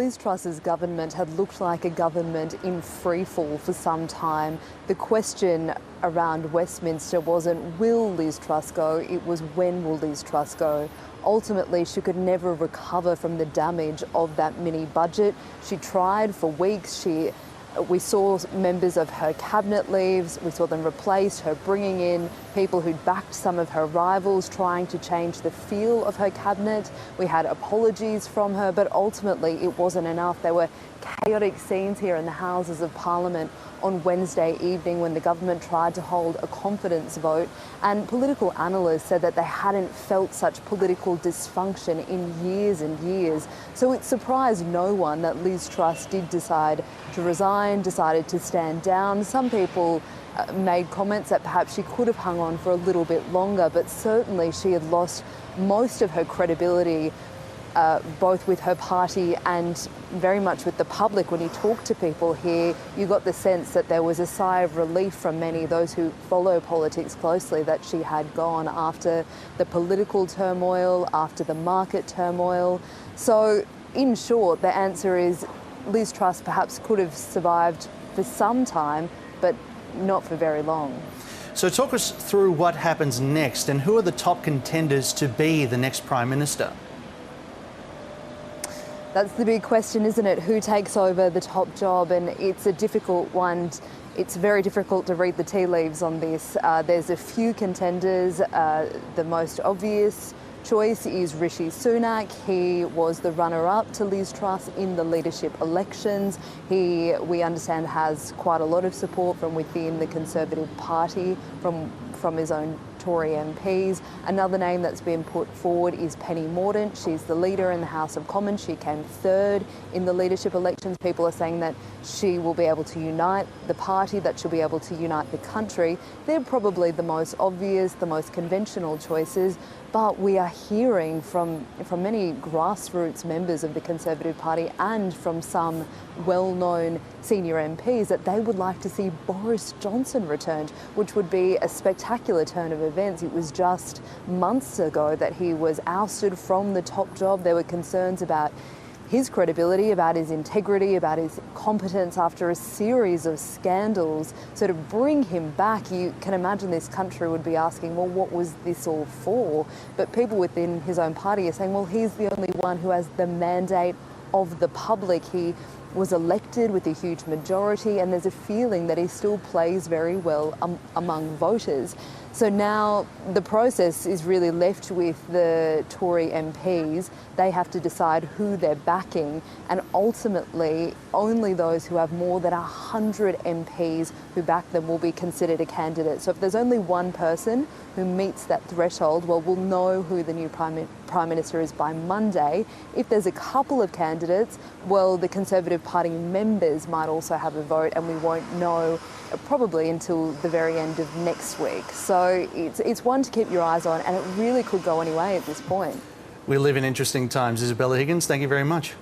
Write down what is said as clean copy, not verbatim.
Liz Truss's government had looked like a government in freefall for some time. The question around Westminster wasn't will Liz Truss go, it was when will Liz Truss go. Ultimately, she could never recover from the damage of that mini budget. She tried for weeks. We saw members of her cabinet leave, we saw them replaced, her bringing in people who'd backed some of her rivals, trying to change the feel of her cabinet. We had apologies from her, but ultimately it wasn't enough. There were chaotic scenes here in the Houses of Parliament on Wednesday evening when the government tried to hold a confidence vote, and political analysts said that they hadn't felt such political dysfunction in years and years. So it surprised no one that Liz Truss did decide to resign, decided to stand down. Some people made comments that perhaps she could have hung on for a little bit longer, but certainly she had lost most of her credibility, both with her party and very much with the public. When you talk to people here, you got the sense that there was a sigh of relief from many, those who follow politics closely, that she had gone after the political turmoil, after the market turmoil. So in short, the answer is Liz Truss perhaps could have survived for some time, but not for very long. So talk us through what happens next and who are the top contenders to be the next Prime Minister? That's the big question, isn't it? Who takes over the top job? And it's a difficult one. It's very difficult to read the tea leaves on this. There's a few contenders. The most obvious choice is Rishi Sunak. He was the runner-up to Liz Truss in the leadership elections. He, we understand, has quite a lot of support from within the Conservative Party, from his own Tory MPs. Another name that's been put forward is Penny Mordaunt. She's the leader in the House of Commons. She came third in the leadership elections. People are saying that she will be able to unite the party, that she'll be able to unite the country. They're probably the most obvious, the most conventional choices, but we are hearing from many grassroots members of the Conservative Party and from some well-known senior MPs that they would like to see Boris Johnson returned, which would be a spectacular turn of events. It was just months ago that he was ousted from the top job. There were concerns about his credibility, about his integrity, about his competence after a series of scandals. So to bring him back, you can imagine this country would be asking, well, what was this all for? But people within his own party are saying, well, he's the only one who has the mandate of the public. He was elected with a huge majority, and there's a feeling that he still plays very well among voters. So now the process is really left with the Tory MPs. They have to decide who they're backing, and ultimately only those who have more than 100 MPs who back them will be considered a candidate. So if there's only one person who meets that threshold, well, we'll know who the new Prime Minister is by Monday. If there's a couple of candidates, well, the Conservative Party members might also have a vote, and we won't know probably until the very end of next week. So it's one to keep your eyes on, and it really could go any way at this point. We live in interesting times. Isabella Higgins, thank you very much.